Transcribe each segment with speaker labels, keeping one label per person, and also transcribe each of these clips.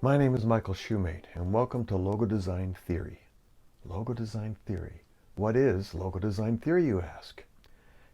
Speaker 1: My name is Michael Shoemate, and welcome to Logo Design Theory. Logo Design Theory. What is Logo Design Theory, you ask?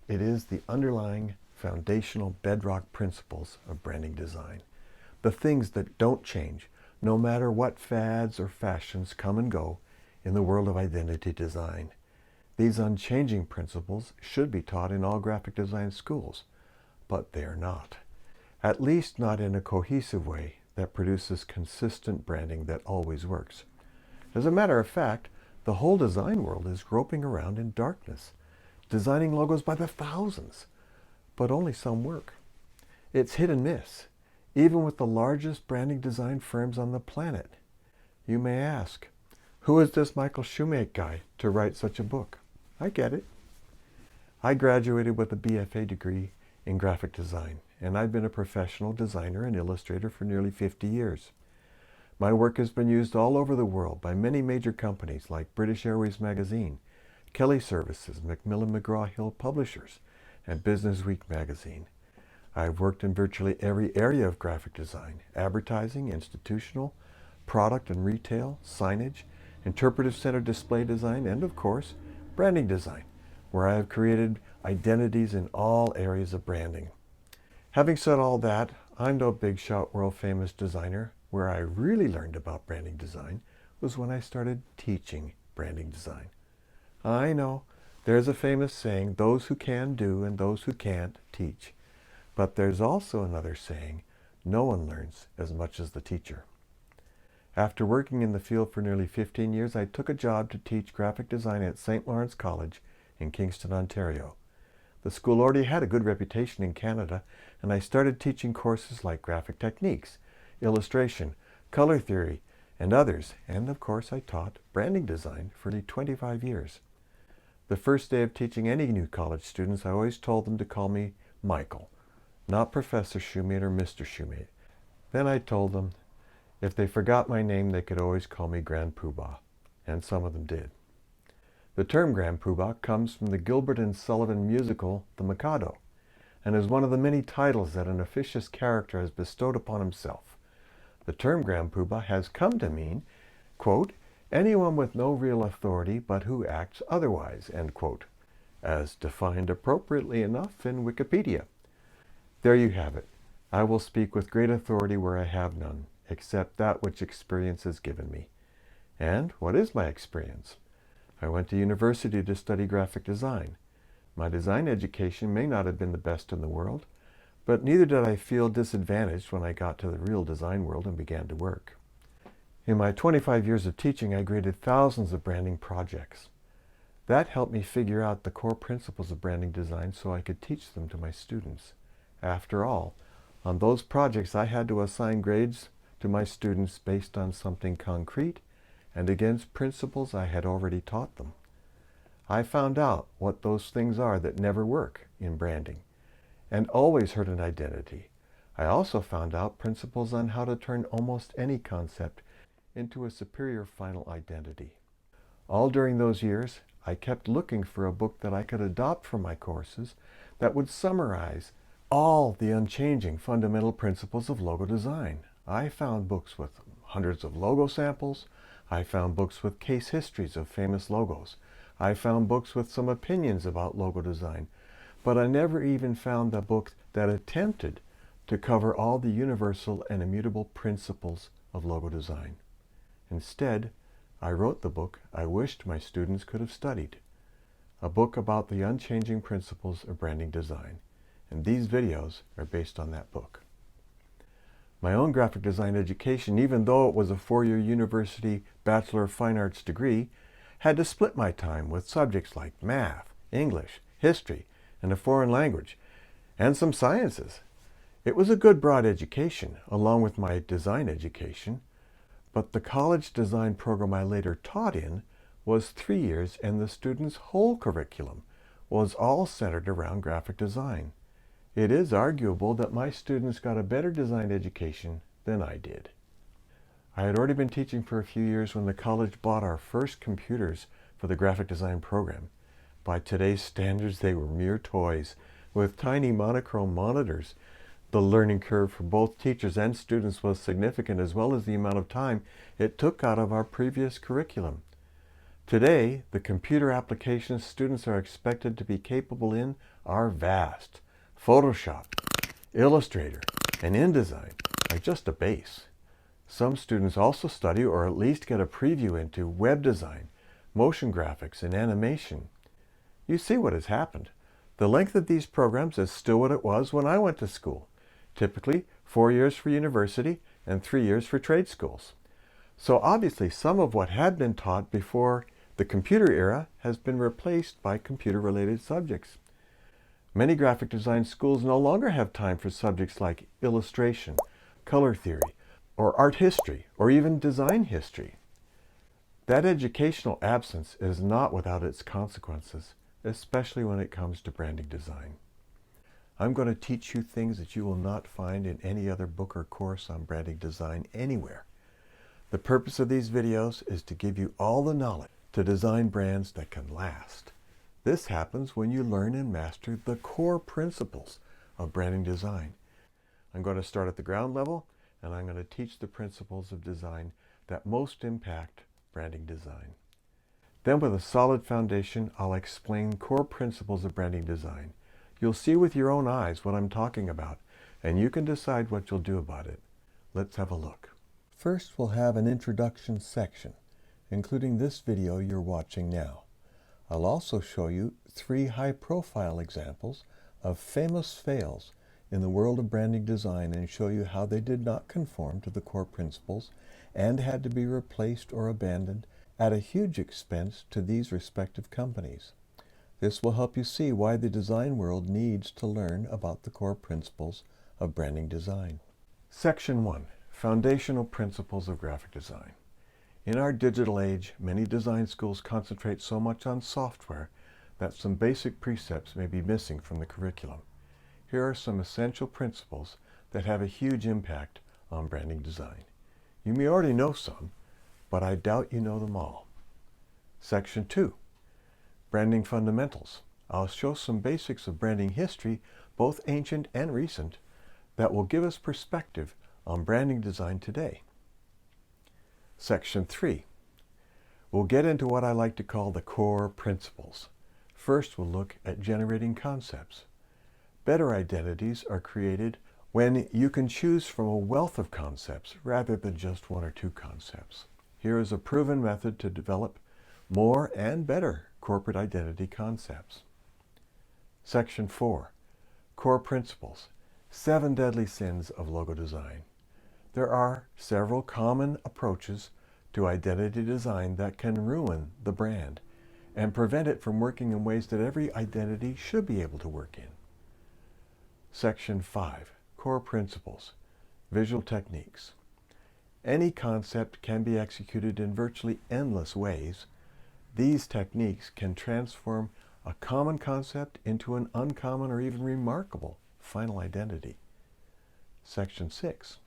Speaker 1: It is the underlying foundational bedrock principles of branding design. The things that don't change, no matter what fads or fashions come and go in the world of identity design. These unchanging principles should be taught in all graphic design schools, but they are not. At least not in a cohesive way that produces consistent branding that always works. As a matter of fact, the whole design world is groping around in darkness, designing logos by the thousands, but only some work. It's hit and miss, even with the largest branding design firms on the planet. You may ask, who is this Michael Shoemate guy to write such a book? I get it. I graduated with a BFA degree in graphic design, and I've been a professional designer and illustrator for nearly 50 years. My work has been used all over the world by many major companies like British Airways Magazine, Kelly Services, Macmillan McGraw-Hill Publishers, and Business Week Magazine. I've worked in virtually every area of graphic design: advertising, institutional, product and retail, signage, interpretive center display design, and of course, branding design, where I have created identities in all areas of branding. Having said all that, I'm no big shot world famous designer. Where I really learned about branding design was when I started teaching branding design. I know there's a famous saying, those who can do and those who can't teach. But there's also another saying, no one learns as much as the teacher. After working in the field for nearly 15 years, I took a job to teach graphic design at St. Lawrence College in Kingston, Ontario. The school already had a good reputation in Canada, and I started teaching courses like graphic techniques, illustration, color theory, and others. And of course, I taught branding design for nearly 25 years. The first day of teaching any new college students, I always told them to call me Michael, not Professor Shoemate or Mr. Shoemate. Then I told them if they forgot my name, they could always call me Grand Poobah, and some of them did. The term Grand Poobah comes from the Gilbert and Sullivan musical, The Mikado, and is one of the many titles that an officious character has bestowed upon himself. The term Grand Poobah has come to mean, quote, anyone with no real authority but who acts otherwise, end quote, as defined appropriately enough in Wikipedia. There you have it. I will speak with great authority where I have none, except that which experience has given me. And what is my experience? I went to university to study graphic design. My design education may not have been the best in the world, but neither did I feel disadvantaged when I got to the real design world and began to work. In my 25 years of teaching, I graded thousands of branding projects. That helped me figure out the core principles of branding design so I could teach them to my students. After all, on those projects I had to assign grades to my students based on something concrete and against principles I had already taught them. I found out what those things are that never work in branding and always hurt an identity. I also found out principles on how to turn almost any concept into a superior final identity. All during those years, I kept looking for a book that I could adopt for my courses that would summarize all the unchanging fundamental principles of logo design. I found books with hundreds of logo samples. I found books with case histories of famous logos. I found books with some opinions about logo design, but I never even found a book that attempted to cover all the universal and immutable principles of logo design. Instead, I wrote the book I wished my students could have studied, a book about the unchanging principles of branding design, and these videos are based on that book. My own graphic design education, even though it was a 4-year university Bachelor of Fine Arts degree, had to split my time with subjects like math, English, history, and a foreign language, and some sciences. It was a good broad education, along with my design education, but the college design program I later taught in was 3 years, and the students' whole curriculum was all centered around graphic design. It is arguable that my students got a better design education than I did. I had already been teaching for a few years when the college bought our first computers for the graphic design program. By today's standards, they were mere toys with tiny monochrome monitors The learning curve for both teachers and students was significant, as well as the amount of time it took out of our previous curriculum. Today, the computer applications students are expected to be capable in are vast. Photoshop, Illustrator, and InDesign are just a base. Some students also study or at least get a preview into web design, motion graphics, and animation. You see what has happened. The length of these programs is still what it was when I went to school. Typically 4 years for university and 3 years for trade schools. So obviously some of what had been taught before the computer era has been replaced by computer-related subjects. Many graphic design schools no longer have time for subjects like illustration, color theory, or art history, or even design history. That educational absence is not without its consequences, especially when it comes to branding design. I'm going to teach you things that you will not find in any other book or course on branding design anywhere. The purpose of these videos is to give you all the knowledge to design brands that can last. This happens when you learn and master the core principles of branding design. I'm going to start at the ground level, and I'm going to teach the principles of design that most impact branding design. Then with a solid foundation, I'll explain core principles of branding design. You'll see with your own eyes what I'm talking about, and you can decide what you'll do about it. Let's have a look. First, we'll have an introduction section, including this video you're watching now. I'll also show you 3 high-profile examples of famous fails in the world of branding design and show you how they did not conform to the core principles and had to be replaced or abandoned at a huge expense to these respective companies. This will help you see why the design world needs to learn about the core principles of branding design. Section 1. Foundational Principles of Graphic Design. In our digital age, many design schools concentrate so much on software that some basic precepts may be missing from the curriculum. Here are some essential principles that have a huge impact on branding design. You may already know some, but I doubt you know them all. Section 2. Branding Fundamentals. I'll show some basics of branding history, both ancient and recent, that will give us perspective on branding design today. Section 3. We'll get into what I like to call the core principles. First, we'll look at generating concepts. Better identities are created when you can choose from a wealth of concepts rather than just 1 or 2 concepts. Here is a proven method to develop more and better corporate identity concepts. Section 4. Core Principles. 7 Deadly Sins of Logo Design. There are several common approaches to identity design that can ruin the brand and prevent it from working in ways that every identity should be able to work in. Section 5. Core Principles. Visual Techniques. Any concept can be executed in virtually endless ways. These techniques can transform a common concept into an uncommon or even remarkable final identity. Section 6.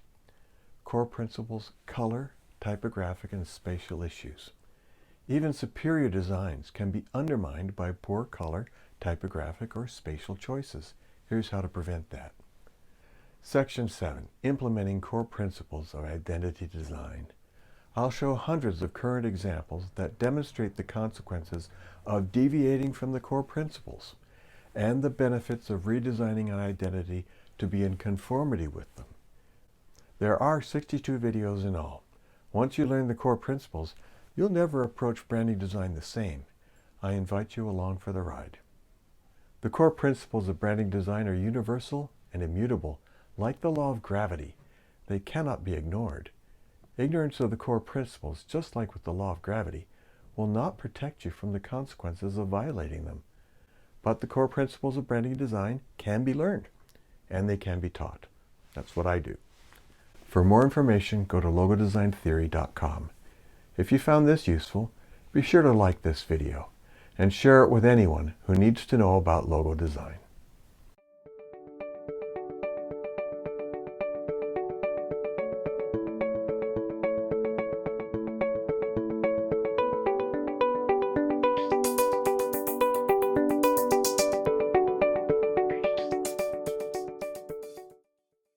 Speaker 1: Core Principles, Color, Typographic, and Spatial Issues. Even superior designs can be undermined by poor color, typographic, or spatial choices. Here's how to prevent that. Section 7. Implementing Core Principles of Identity Design. I'll show hundreds of current examples that demonstrate the consequences of deviating from the core principles and the benefits of redesigning an identity to be in conformity with them. There are 62 videos in all. Once you learn the core principles, you'll never approach branding design the same. I invite you along for the ride. The core principles of branding design are universal and immutable, like the law of gravity. They cannot be ignored. Ignorance of the core principles, just like with the law of gravity, will not protect you from the consequences of violating them. But the core principles of branding design can be learned, and they can be taught. That's what I do. For more information, go to logodesigntheory.com. If you found this useful, be sure to like this video and share it with anyone who needs to know about logo design.